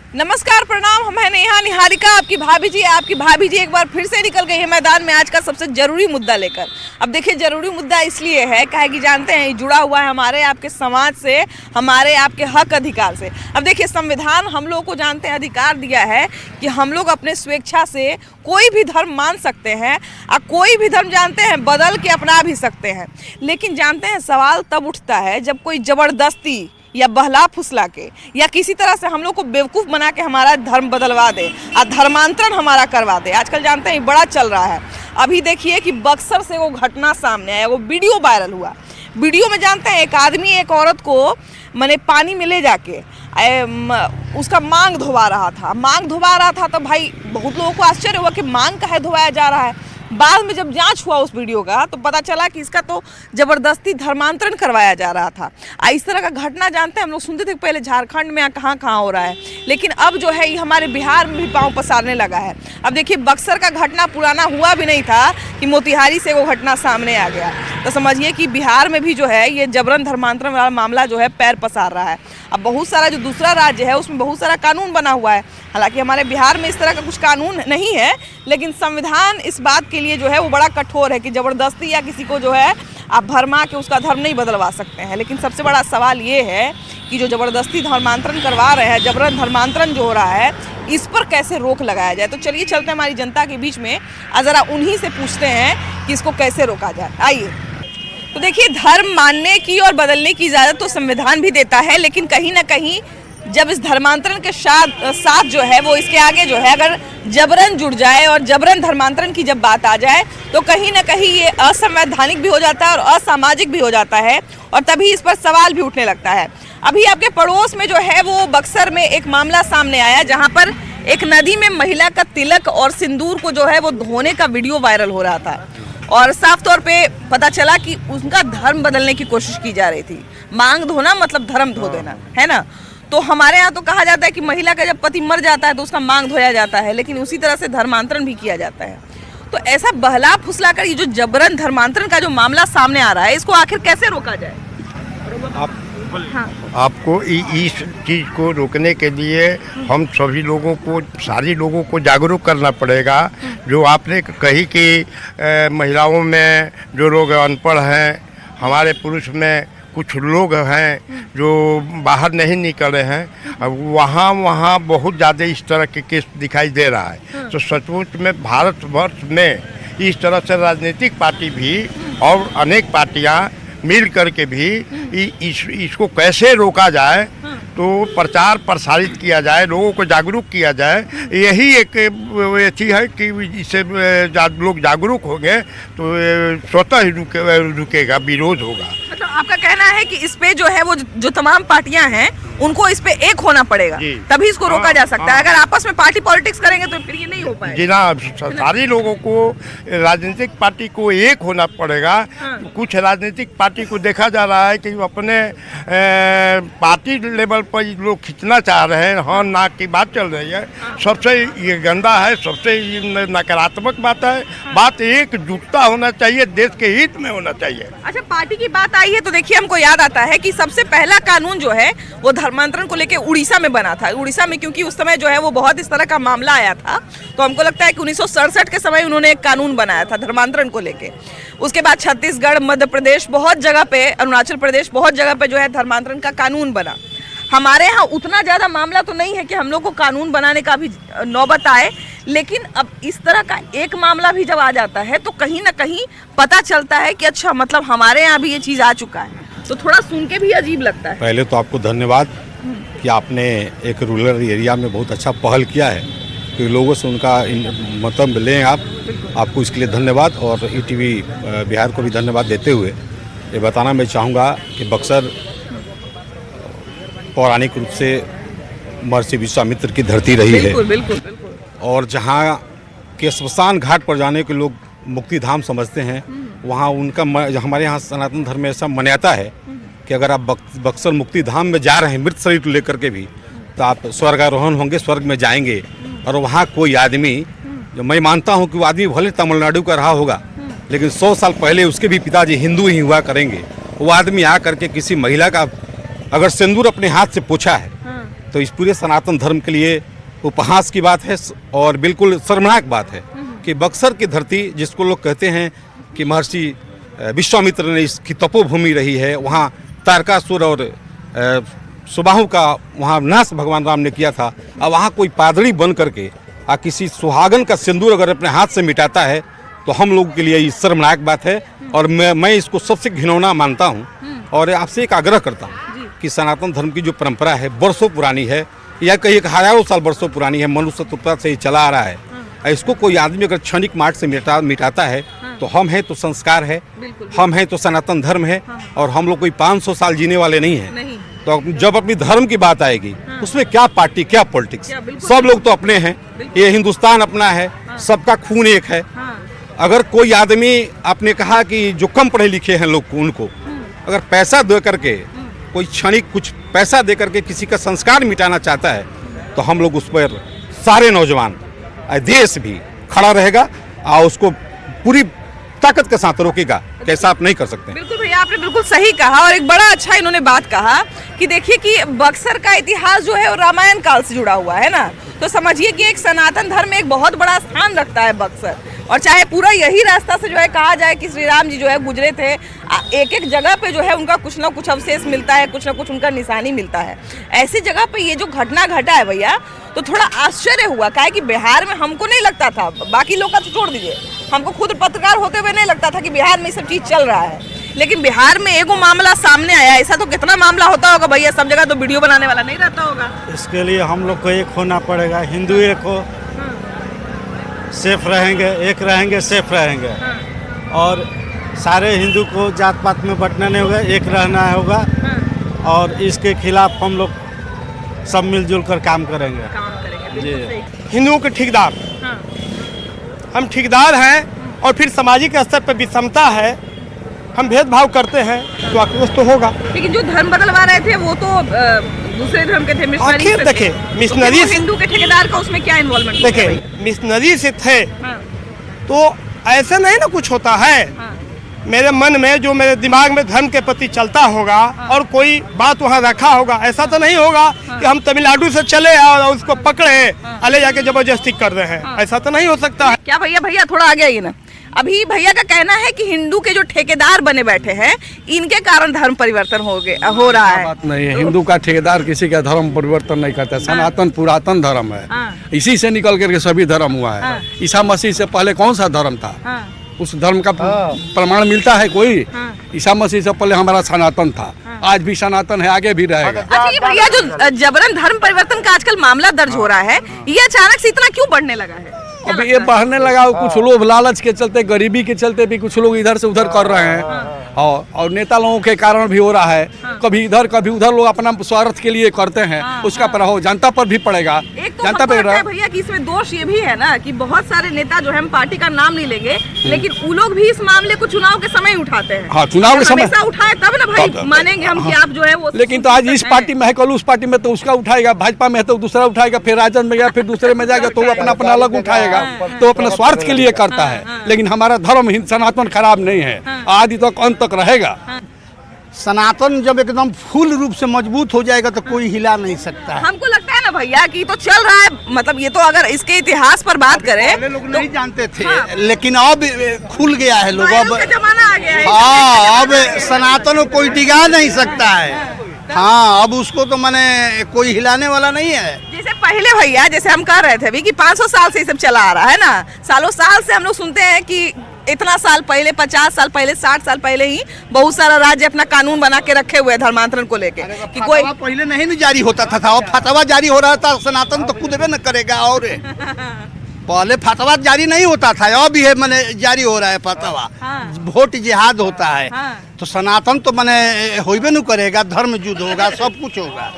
नमस्कार, प्रणाम। हम हैं नेहा निहारिका, आपकी भाभी जी एक बार फिर से निकल गई है मैदान में आज का सबसे जरूरी मुद्दा लेकर। अब देखिए, जरूरी मुद्दा इसलिए है काहे कि जानते हैं जुड़ा हुआ है हमारे आपके समाज से, हमारे आपके हक अधिकार से। अब देखिए, संविधान हम लोग को जानते हैं अधिकार दिया है कि हम लोग अपने स्वेच्छा से कोई भी धर्म मान सकते हैं और कोई भी धर्म जानते हैं बदल के अपना भी सकते हैं। लेकिन जानते हैं सवाल तब उठता है जब कोई ज़बरदस्ती या बहला फुसला के या किसी तरह से हम लोग को बेवकूफ़ बना के हमारा धर्म बदलवा दे और धर्मांतरण हमारा करवा दे। आजकल जानते हैं बड़ा चल रहा है। अभी देखिए कि बक्सर से वो घटना सामने आया, वो वीडियो वायरल हुआ। वीडियो में जानते हैं एक आदमी एक औरत को मैंने पानी में ले जाके उसका मांग धोवा रहा था। तो भाई बहुत लोगों को आश्चर्य हुआ कि मांग काहे धोवाया जा रहा है। बाद में जब जांच हुआ उस वीडियो का तो पता चला कि इसका तो ज़बरदस्ती धर्मांतरण करवाया जा रहा था। इस तरह का घटना जानते हैं हम लोग सुनते थे पहले झारखंड में कहाँ हो रहा है, लेकिन अब जो है ये हमारे बिहार में भी पांव पसारने लगा है। अब देखिए, बक्सर का घटना पुराना हुआ भी नहीं था कि मोतिहारी से वो घटना सामने आ गया। तो समझिए कि बिहार में भी जो है ये जबरन धर्मांतरण वाला मामला जो है पैर पसार रहा है। अब बहुत सारा जो दूसरा राज्य है उसमें बहुत सारा कानून बना हुआ है। हालांकि हमारे बिहार में इस तरह का कुछ कानून नहीं है, लेकिन संविधान इस बात के लिए जो है वो बड़ा कठोर है कि ज़बरदस्ती या किसी को जो है आप भरमा के उसका धर्म नहीं बदलवा सकते हैं। लेकिन सबसे बड़ा सवाल ये है कि जो ज़बरदस्ती धर्मांतरण करवा रहे हैं, जबरन धर्मांतरण जो हो रहा है, इस पर कैसे रोक लगाया जाए। तो चलिए चलते हैं हमारी जनता के बीच में और ज़रा उन्हीं से पूछते हैं कि इसको कैसे रोका जाए। आइए। तो देखिए, धर्म मानने की और बदलने की इजाज़त तो संविधान भी देता है, लेकिन कहीं ना कहीं जब इस धर्मांतरण के साथ जो है वो इसके आगे जो है अगर जबरन जुड़ जाए और जबरन धर्मांतरण की जब बात आ जाए तो कहीं ना कहीं ये असंवैधानिक भी हो जाता है और असामाजिक भी हो जाता है, और तभी इस पर सवाल भी उठने लगता है। अभी आपके पड़ोस में जो है वो बक्सर में एक मामला सामने आया जहाँ पर एक नदी में महिला का तिलक और सिंदूर को जो है वो धोने का वीडियो वायरल हो रहा था, और साफ तौर पे पता चला कि उनका धर्म बदलने की कोशिश की जा रही थी। मांग धोना मतलब धर्म धो देना, है ना। तो हमारे यहाँ तो कहा जाता है कि महिला का जब पति मर जाता है तो उसका मांग धोया जाता है, लेकिन उसी तरह से धर्मांतरण भी किया जाता है। तो ऐसा बहला फुसला कर ये जो जबरन धर्मांतरण का जो मामला सामने आ रहा है, इसको आखिर कैसे रोका जाए? आपको इस चीज़ को रोकने के लिए हम सभी लोगों को, सारी लोगों को जागरूक करना पड़ेगा। जो आपने कही कि महिलाओं में जो लोग अनपढ़ हैं, हमारे पुरुष में कुछ लोग हैं जो बाहर नहीं निकल रहे हैं, अब वहाँ बहुत ज़्यादा इस तरह के केस दिखाई दे रहा है। तो सचमुच में भारतवर्ष में इस तरह से राजनीतिक पार्टी भी और अनेक पार्टियां मिल करके भी इसको कैसे रोका जाए, तो प्रचार प्रसारित किया जाए, लोगों को जागरूक किया जाए। यही एक चीज़ है कि इससे लोग जागरूक होंगे तो स्वतः ही रुकेगा, विरोध होगा। मतलब आपका कहना है कि इस पे जो है वो जो तमाम पार्टियां हैं उनको इस पे एक होना पड़ेगा, तभी इसको रोका जा सकता है। अगर आपस में पार्टी पॉलिटिक्स करेंगे तो फिर ये नहीं हो पाएगा। जी ना, सारी लोगों को, राजनीतिक पार्टी को एक होना पड़ेगा। कुछ राजनीतिक पार्टी को देखा जा रहा है कि अपने पार्टी लेवल पर लोग खींचना चाह रहे हैं, हाँ ना की बात चल रही है। सबसे ये गंदा है, सबसे नकारात्मक बात है। बात एकजुटता होना चाहिए, देश के हित में होना चाहिए। अच्छा, पार्टी की बात आई है तो देखिए, हमको याद आता है कि सबसे पहला कानून जो है वो धर्मांतरण को लेकर उड़ीसा में बना था। उड़ीसा में क्योंकि उस समय जो है वो बहुत इस तरह का मामला आया था, तो हमको लगता है कि 1967 के समय उन्होंने एक कानून बनाया था धर्मांतरण को लेके। उसके बाद छत्तीसगढ़, मध्य प्रदेश, बहुत जगह पे, अरुणाचल प्रदेश, बहुत जगह पे जो है धर्मांतरण का कानून बना। हमारे यहाँ उतना ज़्यादा मामला तो नहीं है कि हम लोग को कानून बनाने का भी नौबत आए, लेकिन अब इस तरह का एक मामला भी जब आ जाता है तो कहीं ना कहीं पता चलता है कि अच्छा, मतलब हमारे यहाँ भी ये चीज़ आ चुका है, तो थोड़ा सुन के भी अजीब लगता है। पहले तो आपको धन्यवाद कि आपने एक रूरल एरिया में बहुत अच्छा पहल किया है कि लोगों से उनका मतलब लें आपको इसके लिए धन्यवाद। और ईटीवी बिहार को भी धन्यवाद देते हुए ये बताना मैं चाहूँगा कि बक्सर पौराणिक रूप से महर्षि विश्वामित्र की धरती रही है। बिल्कुल। और जहाँ के श्मशान घाट पर जाने के लोग मुक्ति धाम समझते हैं, वहाँ उनका हमारे यहाँ सनातन धर्म में ऐसा मान्यता है कि अगर आप बक्सर मुक्ति धाम में जा रहे हैं मृत शरीर को लेकर के भी, तो आप स्वर्गारोहण होंगे, स्वर्ग में जाएंगे। और वहाँ कोई आदमी, जो मैं मानता हूँ कि वो आदमी भले तमिलनाडु का रहा होगा, लेकिन 100 साल पहले उसके भी पिताजी हिंदू ही हुआ करेंगे। वो आदमी आ करके किसी महिला का अगर सिंदूर अपने हाथ से पोछा है तो इस पूरे सनातन धर्म के लिए उपहास की बात है और बिल्कुल शर्मनाक बात है कि बक्सर की धरती, जिसको लोग कहते हैं कि महर्षि विश्वामित्र ने इसकी तपोभूमि रही है, वहाँ तारकासुर और सुबाहु का वहाँ नाश भगवान राम ने किया था। अब वहाँ कोई पादरी बन करके किसी सुहागन का सिंदूर अगर अपने हाथ से मिटाता है तो हम लोगों के लिए ये शर्मनाक बात है और मैं इसको सबसे घिनौना मानता हूँ। और आपसे एक आग्रह करता हूँ कि सनातन धर्म की जो परंपरा है वर्षों पुरानी है, या कहीं हजारों साल वर्षों पुरानी है, मनुष्य तुरता से ही चला आ रहा है। इसको कोई आदमी अगर क्षणिक मार्ग से मिटाता है तो हम हैं तो संस्कार है, हम हैं तो सनातन धर्म है और हम लोग कोई 500 साल जीने वाले नहीं हैं। तो जब अपनी धर्म की बात आएगी उसमें क्या पार्टी क्या पॉलिटिक्स, सब लोग तो अपने हैं, ये हिंदुस्तान अपना है, सबका खून एक है। अगर कोई आदमी, आपने कहा कि जो कम पढ़े लिखे हैं लोग उनको अगर पैसा दे करके, कोई क्षणिक कुछ पैसा दे करके किसी का संस्कार मिटाना चाहता है तो हम लोग उस पर सारे नौजवान, देश भी खड़ा रहेगा और उसको पूरी ताकत के साथ रोकेगा। कैसा आप नहीं कर सकते। बिल्कुल भैया, आपने बिल्कुल सही कहा और एक बड़ा अच्छा इन्होंने बात कहा कि देखिए कि बक्सर का इतिहास जो है वो रामायण काल से जुड़ा हुआ है ना, तो समझिए कि एक सनातन धर्म में एक बहुत बड़ा स्थान रखता है बक्सर। और चाहे पूरा यही रास्ता से जो है कहा जाए कि श्री राम जी जो है गुजरे थे, एक एक जगह पे जो है उनका कुछ ना कुछ अवशेष मिलता है, कुछ ना कुछ उनका निशानी मिलता है। ऐसी जगह पे ये जो घटना घटा है भैया, तो थोड़ा आश्चर्य हुआ। काहे कि बिहार में हमको नहीं लगता था, बाकी लोग का तो छोड़ दीजिए, हमको खुद पत्रकार होते हुए नहीं लगता था कि बिहार में ये सब चीज़ चल रहा है। लेकिन बिहार में एगो मामला सामने आया, ऐसा तो कितना मामला होता होगा भैया, सब जगह तो वीडियो बनाने वाला नहीं रहता होगा। इसके लिए हम लोग को एक होना पड़ेगा, हिंदू एक हो, सेफ रहेंगे, एक रहेंगे, सेफ रहेंगे। और सारे हिंदू को जात पात में बंटना नहीं होगा, एक रहना होगा। और इसके खिलाफ हम लोग सब मिलजुल कर काम करेंगे। जी, हिंदुओं के ठेकेदार, हम ठेकेदार हैं और फिर सामाजिक स्तर पर विषमता है, हम भेदभाव करते हैं तो आक्रोश तो होगा। लेकिन जो धर्म बदलवा रहे थे वो तो दूसरे धर्म के थे, मिशनरी से थे। देखिए मिशनरी तो हिंदू के ठेकेदार का उसमें क्या इन्वॉल्वमेंट? देखिए मिशनरी से थे तो ऐसा नहीं ना कुछ होता है। मेरे मन में जो मेरे दिमाग में धर्म के प्रति चलता होगा और कोई बात वहाँ रखा होगा, ऐसा तो नहीं होगा कि हम तमिलनाडु से चले और उसको पकड़े अले जाके जबरदस्ती कर रहे हैं, ऐसा तो नहीं हो सकता है। क्या भैया थोड़ा आगे आइए ना। अभी भैया का कहना है कि हिंदू के जो ठेकेदार बने बैठे हैं इनके कारण धर्म परिवर्तन हो रहा है। बात नहीं है, हिंदू का ठेकेदार किसी का धर्म परिवर्तन नहीं करता है। सनातन पुरातन धर्म है, इसी से निकल करके सभी धर्म हुआ है। ईसा मसीह से पहले कौन सा धर्म था? उस धर्म का प्रमाण मिलता है कोई? ईसा मसीह से पहले हमारा सनातन था, आज भी सनातन है, आगे भी रहेगा। अच्छा ये भैया जो जबरन धर्म परिवर्तन का आजकल मामला दर्ज हो रहा है, ये अचानक से इतना क्यों बढ़ने लगा है? अब ये बढ़ने लगा, कुछ लोग लालच के चलते, गरीबी के चलते भी कुछ लोग इधर से उधर कर रहे हैं और नेता लोगों के कारण भी हो रहा है। कभी इधर कभी उधर लोग अपना स्वार्थ के लिए करते हैं, उसका प्रभाव जनता पर भी पड़ेगा। जनता पे भैया कि इसमें दोष ये भी है ना कि बहुत सारे नेता जो है, हम पार्टी का नाम नहीं लेंगे, लेकिन वो लोग भी इस मामले को चुनाव के समय उठाते हैं। हाँ, चुनाव के समय उठाए तब ना भाई मानेंगे हम कि आप जो है वो। लेकिन तो आज इस पार्टी में है, कल उस पार्टी में तो उसका उठाएगा, भाजपा में है तो दूसरा उठाएगा, फिर राजद में गया फिर दूसरे में जाएगा तो अपना अपना अलग उठाएगा, तो अपना स्वार्थ के लिए करता है। लेकिन हमारा धर्म सनातन खराब नहीं है, आदि तक अंत तक रहेगा। सनातन जब एकदम फुल रूप से मजबूत हो जाएगा तो कोई हिला नहीं सकता है। हमको लगता है ना भैया कि तो चल रहा है, मतलब ये तो अगर इसके इतिहास पर बात करें, पहले लोग नहीं जानते थे, लेकिन अब खुल गया है लोग, अब जमाना आ गया है। हाँ, अब सनातन को कोई टिका नहीं सकता है। हाँ, अब उसको तो मैंने कोई हिलाने वाला नहीं है। जैसे पहले भैया, जैसे हम कह रहे थे अभी कि 500 साल से ये सब चला आ रहा है ना, सालों साल से हम लोग सुनते हैं कि इतना साल पहले, 50 साल पहले, 60 साल पहले ही बहुत सारा राज्य अपना कानून बना के रखे हुए धर्मांतरण को लेके कि कोई पहले नहीं जारी होता था, अब फतवा जारी हो रहा था। सनातन तो खुद भी न करेगा। और पहले फतवा जारी नहीं होता था, अब भी है मैंने जारी हो रहा है फतवा। वोट जिहाद होता है तो सनातन तो मैंने होइबे न करेगा, धर्म युद्ध होगा, सब कुछ होगा।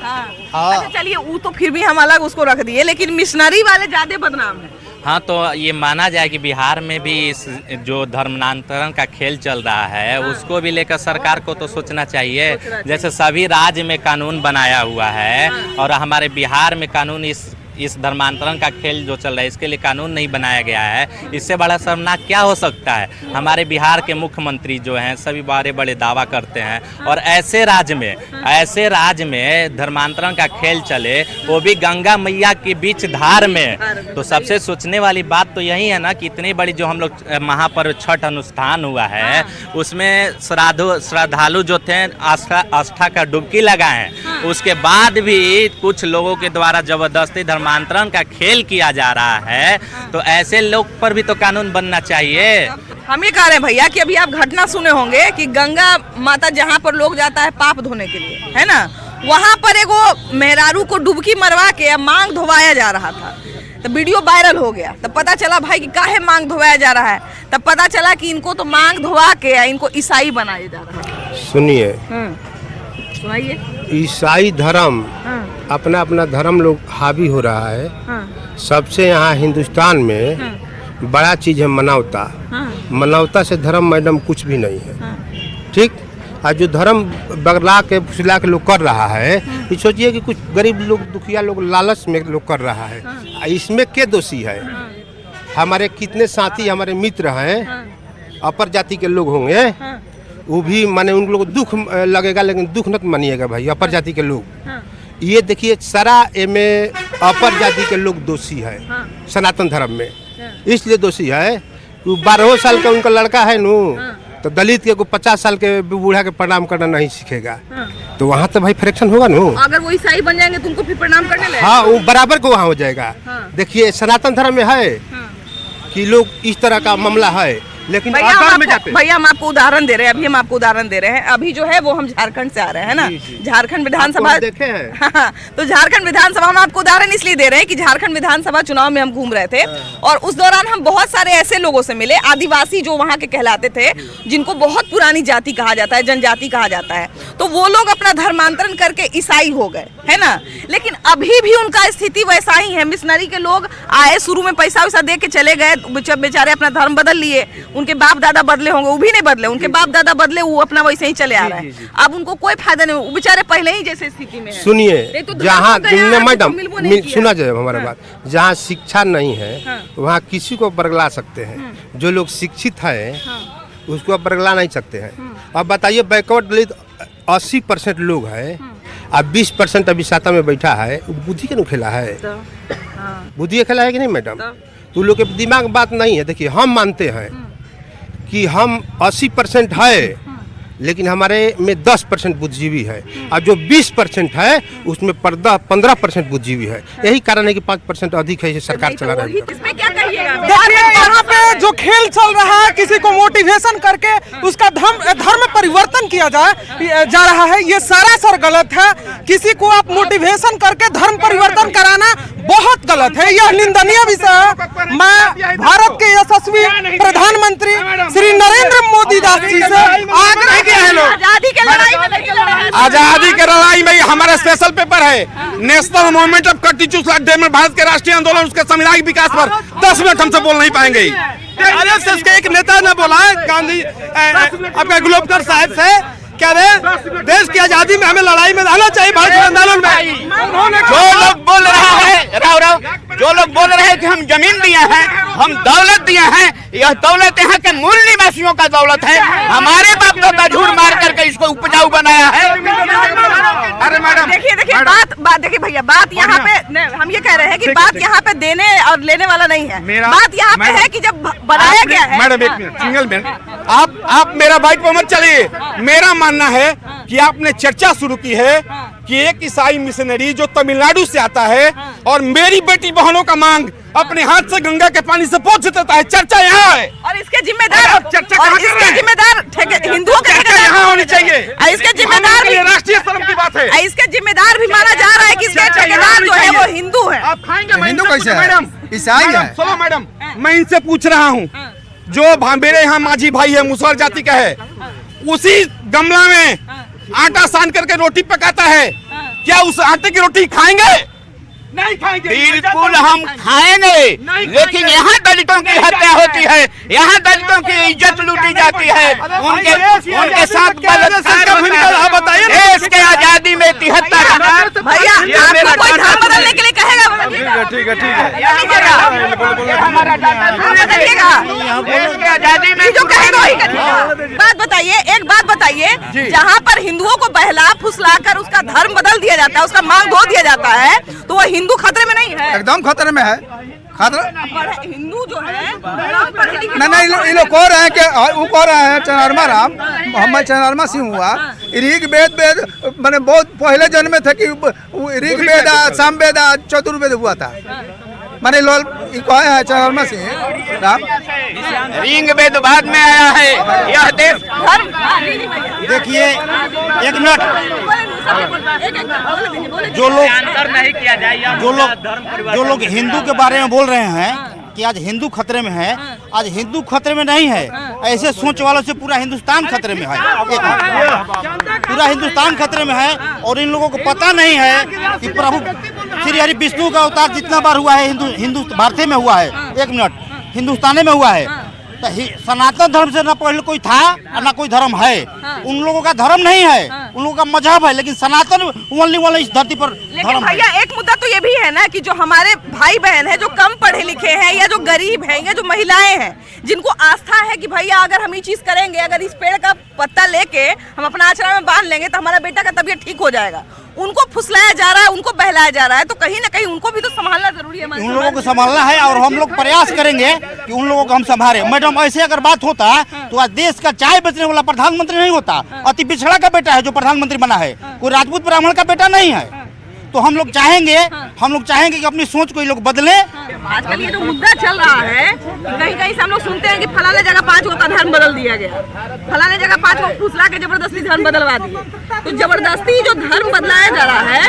हाँ, अच्छा चलिए, वो तो फिर भी हम अलग उसको रख दिए, लेकिन मिशनरी वाले ज्यादा बदनाम है। हाँ, तो ये माना जाए कि बिहार में भी इस जो धर्मांतरण का खेल चल रहा है उसको भी लेकर सरकार को तो सोचना चाहिए। जैसे सभी राज्य में कानून बनाया हुआ है और हमारे बिहार में कानून इस धर्मांतरण का खेल जो चल रहा है इसके लिए कानून नहीं बनाया गया है, इससे बड़ा शर्मनाक क्या हो सकता है। हमारे बिहार के मुख्यमंत्री जो हैं सभी बड़े बड़े दावा करते हैं और ऐसे राज्य में धर्मांतरण का खेल चले, वो भी गंगा मैया के बीच धार में, तो सबसे सोचने वाली बात तो यही है ना कि इतनी बड़ी जो हम लोग महापर्व छठ अनुष्ठान हुआ है उसमें श्रद्धालु जो थे आस्था का डुबकी लगाए, उसके बाद भी कुछ लोगों के द्वारा जबरदस्ती धर्मांतरण का खेल किया जा रहा है, तो ऐसे लोग पर भी तो कानून बनना चाहिए। हम ये कह रहे हैं भैया कि अभी आप घटना सुने होंगे कि गंगा माता जहाँ पर लोग जाता है पाप धोने के लिए, है ना, वहाँ पर एगो मेहरारू को डुबकी मरवा के मांग धोवाया जा रहा था। तो वीडियो वायरल हो गया, तब पता चला भाई कि काहे मांग धोवाया जा रहा है। तब पता चला कि इनको तो मांग धोवा के इनको ईसाई बनाया जा रहा है। सुनिए, सुनाइए। ईसाई धर्म अपना अपना धर्म लोग हावी हो रहा है। सबसे यहाँ हिंदुस्तान में बड़ा चीज़ है मानवता। मानवता से धर्म मैडम कुछ भी नहीं है, ठीक। और जो धर्म बगला के फुसला के लोग कर रहा है, ये सोचिए कि कुछ गरीब लोग दुखिया लोग लालच में लोग कर रहा है। इसमें क्या दोषी है? हमारे कितने साथी हमारे मित्र हैं अपर जाति के लोग होंगे, वो भी माने उन लोगों को दुख लगेगा, लेकिन दुख मत मानिएगा भाई। अपर जाति के लोग ये देखिए सारा में अपर जाति के लोग दोषी है सनातन धर्म में। इसलिए दोषी है कि 12 साल का उनका लड़का है नू, तो दलित के को 50 साल के बूढ़ा के प्रणाम करना नहीं सीखेगा, तो वहाँ तो भाई फ्रैक्शन होगा नू। अगर वो ईसाई बन जाएंगे तो उनको फिर प्रणाम करने लगेंगे। हाँ, वो बराबर को वहाँ हो जाएगा। देखिए सनातन धर्म में है कि लोग इस तरह का मामला है, लेकिन भैया हम आपको उदाहरण दे रहे हैं। अभी हम आपको उदाहरण दे रहे हैं। अभी जो है वो हम झारखंड से आ रहे हैं ना, झारखंड विधानसभा देखे हैं। हाँ, तो झारखंड विधानसभा में आपको उदाहरण इसलिए दे रहे हैं कि झारखंड विधानसभा चुनाव में हम घूम रहे थे और उस दौरान हम बहुत सारे ऐसे लोगों से मिले, आदिवासी जो वहाँ के कहलाते थे, जिनको बहुत पुरानी जाति कहा जाता है, जनजाति कहा जाता है। तो वो लोग अपना धर्मांतरण करके ईसाई हो गए, है ना। लेकिन अभी भी उनका स्थिति वैसा ही है। मिशनरी के लोग आए, शुरू में पैसा वैसा दे के चले गए, बेचारे अपना धर्म बदल लिए। उनके बाप दादा बदले होंगे, वो भी नहीं बदले, उनके बाप दादा बदले, वो अपना वैसे ही चले आ रहे हैं। अब उनको कोई फायदा नहीं, वो बेचारे पहले ही जैसे स्थिति में है। सुनिए, जहाँ मैडम सुना जाए हमारा बात, जहाँ शिक्षा नहीं है वहाँ किसी को बरगला सकते हैं। जो लोग शिक्षित है उसको आप बरगला नहीं सकते हैं। अब बताइए, बैकवर्ड दलित 80% लोग है और 20% अभी साता में बैठा है, बुद्धि के खेला है, बुद्धि का खेला है कि नहीं मैडम? तो लोग के दिमाग बात नहीं है। देखिए, हम मानते हैं कि हम 80% है, लेकिन हमारे में 10% बुद्धिजीवी है और जो 20% है उसमें 15% बुद्धिजीवी है। यही कारण है कि 5% अधिक है, सरकार चला रही है। इसमें क्या कहिएगा? देखिए, यहाँ पे जो खेल चल रहा है, किसी को मोटिवेशन करके उसका धर्म परिवर्तन किया जा रहा है, ये सरासर गलत है। किसी को आप मोटिवेशन करके धर्म परिवर्तन कराना बहुत गलत है, यह निंदनीय विषय है। मैं भारत के यशस्वी प्रधानमंत्री श्री नरेंद्र मोदी दास जी से आग्रह किया है। आजादी के लड़ाई में नहीं लड़ा है। आजादी के लड़ाई में हमारा स्पेशल पेपर है, नेशनल मूवमेंट ऑफ कटिचूस डेमन, भारत के राष्ट्रीय आंदोलन, उसके संविधानिक विकास पर 10 मिनट हमसे बोल नहीं पाएंगे। आरएसएस के एक नेता ने बोला है गांधी आपका गुलोबकर साहब से, क्या रे देश की आजादी में हमें लड़ाई में रहना चाहिए, भारत के आंदोलन में। जो लोग बोल रहा है जो लोग बोल रहे हैं कि हम जमीन दिए हैं, हम दौलत दिए हैं, यह दौलत यहाँ के मूल निवासियों का दौलत है। हमारे बाप दादा झूठ मार करके इसको उपजाऊ बनाया है। अरे मैडम देखिए बात देखिए भैया, बात यहाँ पे हम ये कह रहे हैं कि बात यहाँ पे देने और लेने वाला नहीं है। बात यहाँ पे है कि जब बनाया गया है। मैडम एक मिनट, सिंगल मिनट, आप मेरा बाइट पर मत चलिए। मेरा मानना है कि आपने चर्चा शुरू की है कि एक ईसाई मिशनरी जो तमिलनाडु से आता है और मेरी बेटी बहनों का मांग अपने हाथ से गंगा के पानी से पोंछ देता है, चर्चा यहाँ है। और इसके जिम्मेदार हिंदुओं के यहाँ होनी चाहिए। इसके जिम्मेदार भी राष्ट्रीय शर्म की बात है। इसके जिम्मेदार भी माना जा रहा है कि इसके ठेकेदार जो है वो हिंदू है। आप खाएंगे हिंदू कैसे है? मैडम ईसाई है। सुनो मैडम, मैं इनसे पूछ रहा हूँ, जो मेरे यहाँ माझी भाई है, मुसहर जाति का है, उसी गमला में आटा सान करके रोटी पकाता है, क्या उस आटे की रोटी खाएंगे? नहीं खाएंगे। बिल्कुल हम खाएंगे, लेकिन यहाँ दलितों की हत्या होती है, यहाँ दलितों की इज्जत लूटी जाती है, उनके साथ बताइए। देश के आजादी में 73 भैया आपको कोई धर्म बदलने के लिए कहेगा? है ठीक है ठीक है। ये जो कहेगा वही करेगा। बात बताइए, एक बात बताइए, जहाँ पर हिंदुओं को बहला फुसला कर उसका धर्म बदल दिया जाता है, उसका मांग धो दिया जाता है, तो वह हिंदू खतरे में नहीं है? एकदम खतरे में है। हिंदू जो है नहीं ये लोग कह रहे हैं कि वो कह रहे हैं चनारमा राम मोहम्मद चनारमा सिंह हुआ ऋग वेद मैंने बहुत पहले जन्म में थे कि ऋग वेद सामवेद चतुर्वेद हुआ था। मैंने लोग कहे हैं चनारमा सिंह राम ऋग वेद बाद में आया है। यह देश देखिए एक मिनट, जो लोग हिंदू के बारे में बोल रहे हैं कि आज हिंदू खतरे में है, आज हिंदू खतरे में नहीं है। ऐसे सोच वालों से पूरा हिंदुस्तान खतरे में है। पूरा हिंदुस्तान खतरे में है और इन लोगों को पता नहीं है कि प्रभु श्री हरि विष्णु का अवतार जितना बार हुआ है हिंदू भारत में हुआ है, एक मिनट हिंदुस्तान में हुआ है। तो सनातन धर्म से न पहले कोई था और न कोई धर्म है। उन लोगों का धर्म नहीं है, उन लोगों का मजहब है, लेकिन सनातन ओनली वाला इस धरती पर लेकिन भैया एक मुद्दा तो ये भी है ना कि जो हमारे भाई बहन है जो कम पढ़े लिखे हैं या जो गरीब हैं या जो महिलाएं हैं जिनको आस्था है कि भैया अगर हम ये चीज करेंगे, अगर इस पेड़ का पत्ता लेके हम अपना आचरा में बांध लेंगे तो हमारा बेटा का तबीयत ठीक हो जाएगा, उनको फुसलाया जा रहा है, उनको बहलाया जा रहा है, तो कहीं ना कहीं उनको भी तो संभालना जरूरी है। उन लोगों को संभालना है और हम लोग प्रयास करेंगे कि उन लोगों को हम संभालें। मैडम ऐसे अगर बात होता तो आज देश का चाय बेचने वाला प्रधानमंत्री नहीं होता, अति पिछड़ा का बेटा है जो प्रधानमंत्री बना है, कोई राजपूत ब्राह्मण का बेटा नहीं है। तो हम लोग चाहेंगे कि अपनी सोच को ये लोग बदले। आजकल ये जो मुद्दा चल रहा है कहीं कहीं से हम लोग सुनते हैं कि फलाने जगह 5 का धर्म बदल दिया गया, फलाने जगह 5 को फुसला के जबरदस्ती धर्म बदलवा दिए। तो जबरदस्ती जो धर्म बदलाया जा रहा है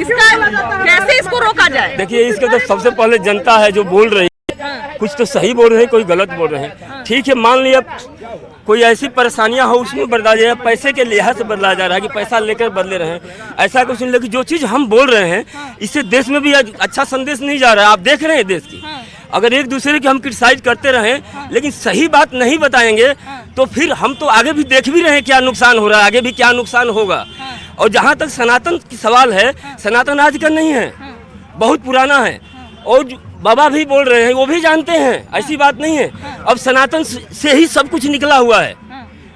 इसका कैसे इसको रोका जाए? देखिए इसके तो सबसे पहले जनता है जो बोल रही है, कुछ तो सही बोल रहे हैं, कोई गलत बोल रहे हैं। ठीक है, मान लिया कोई ऐसी परेशानियां हो उसमें बदला जाए, पैसे के लिहाज से बदला जा रहा है कि पैसा लेकर बदले रहे हैं, ऐसा कुछ नहीं। लेकिन जो चीज़ हम बोल रहे हैं इससे देश में भी अच्छा संदेश नहीं जा रहा है। आप देख रहे हैं देश की, अगर एक दूसरे की हम क्रिटिसाइज करते रहें लेकिन सही बात नहीं बताएंगे तो फिर हम तो आगे भी देख भी रहे हैं क्या नुकसान हो रहा है, आगे भी क्या नुकसान होगा। और जहाँ तक सनातन की सवाल है, सनातन आज का नहीं है, बहुत पुराना है और बाबा भी बोल रहे हैं, वो भी जानते हैं, ऐसी बात नहीं है। अब सनातन से ही सब कुछ निकला हुआ है,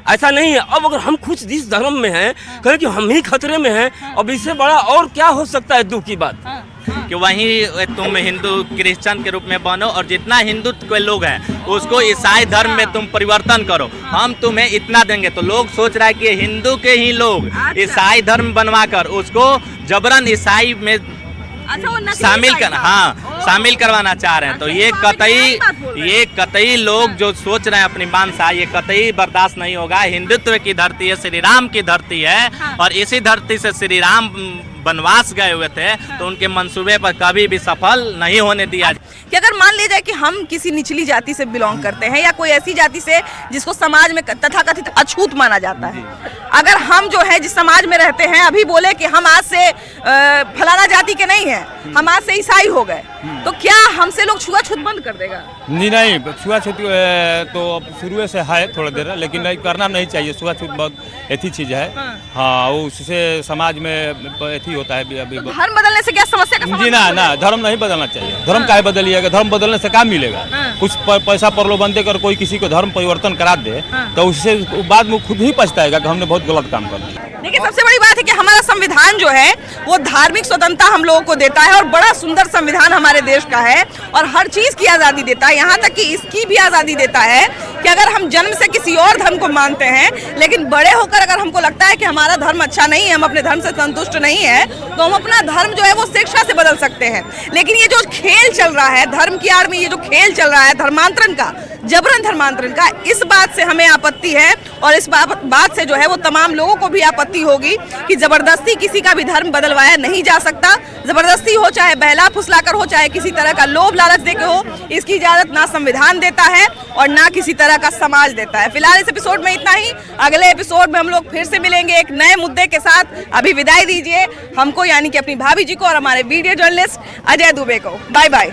ऐसा नहीं है। अब अगर हम खुद जिस धर्म में हैं कहें कि हम ही खतरे में हैं, अब इससे बड़ा और क्या हो सकता है दुख की बात कि वहीं तुम हिंदू क्रिश्चियन के रूप में बनो और जितना हिंदुत्व के लोग हैं उसको ईसाई धर्म में तुम परिवर्तन करो, हम तुम्हें इतना देंगे। तो लोग सोच रहा है कि हिंदू के ही लोग ईसाई धर्म बनवा कर उसको जबरन ईसाई में शामिल करवाना चाह रहे हैं। तो ये कतई लोग जो सोच रहे हैं अपनी मानसा, ये कतई बर्दाश्त नहीं होगा। हिंदुत्व की धरती है, श्री राम की धरती है और इसी धरती से श्री राम वनवास गए हुए थे, तो उनके मंसूबे पर कभी भी सफल नहीं होने दिया। कि अगर मान लिया जाए कि हम किसी निचली जाति से बिलोंग करते हैं या कोई ऐसी जाति से जिसको समाज में तथाकथित अछूत माना जाता है, अगर हम जो है जिस समाज में रहते हैं अभी बोले कि हम आज से फलाना जाति के नहीं हैं, हम आज से ईसाई हो गए, तो क्या हमसे लोग छुआछूत बंद कर देगा? नहीं, छुआछूत तो अब शुरू से है थोड़ा देर, लेकिन नहीं करना नहीं चाहिए। छुआछूत बहुत ऐसी चीज है, हाँ, उससे समाज में ऐसी होता है। अभी धर्म बदलने से क्या समस्या का जी ना, धर्म नहीं बदलना चाहिए। धर्म काहे बदलिएगा? धर्म बदलने से क्या मिलेगा? कुछ पैसा प्रलोभन देकर कोई किसी को धर्म परिवर्तन करा दे तो उससे बाद में खुद ही पछताएगा कि हमने बहुत गलत काम कर दिया। देखिए सबसे बड़ी बात है कि हमारा संविधान जो है वो धार्मिक स्वतंत्रता हम लोगों को देता है और बड़ा सुंदर संविधान हमारे देश का है और हर चीज की आजादी देता है, यहाँ तक कि इसकी भी आजादी देता है कि अगर हम जन्म से किसी और धर्म को मानते हैं लेकिन बड़े होकर अगर हमको लगता है कि हमारा धर्म अच्छा नहीं है, हम अपने धर्म से संतुष्ट नहीं है, तो हम अपना धर्म जो है वो शिक्षा से बदल सकते हैं। लेकिन ये जो खेल चल रहा है धर्म की आड़ में, ये जो खेल चल रहा है धर्मांतरण का, जबरन धर्मांतरण का, इस बात से हमें आपत्ति है और इस बात से जो है वो तमाम लोगों को भी आपत्ति होगी कि जबरदस्ती किसी का भी धर्म बदलवाया नहीं जा सकता। जबरदस्ती हो, चाहे बहला फुसलाकर हो, चाहे किसी तरह का लोभ लालच देकर हो, इसकी इजाजत ना संविधान देता है और ना किसी तरह का समाज देता है। फिलहाल इस एपिसोड में इतना ही, अगले एपिसोड में हम लोग फिर से मिलेंगे एक नए मुद्दे के साथ। अभी विदाई दीजिए हमको, यानी कि अपनी भाभी जी को और हमारे वीडियो जर्नलिस्ट अजय दुबे को। Bye bye.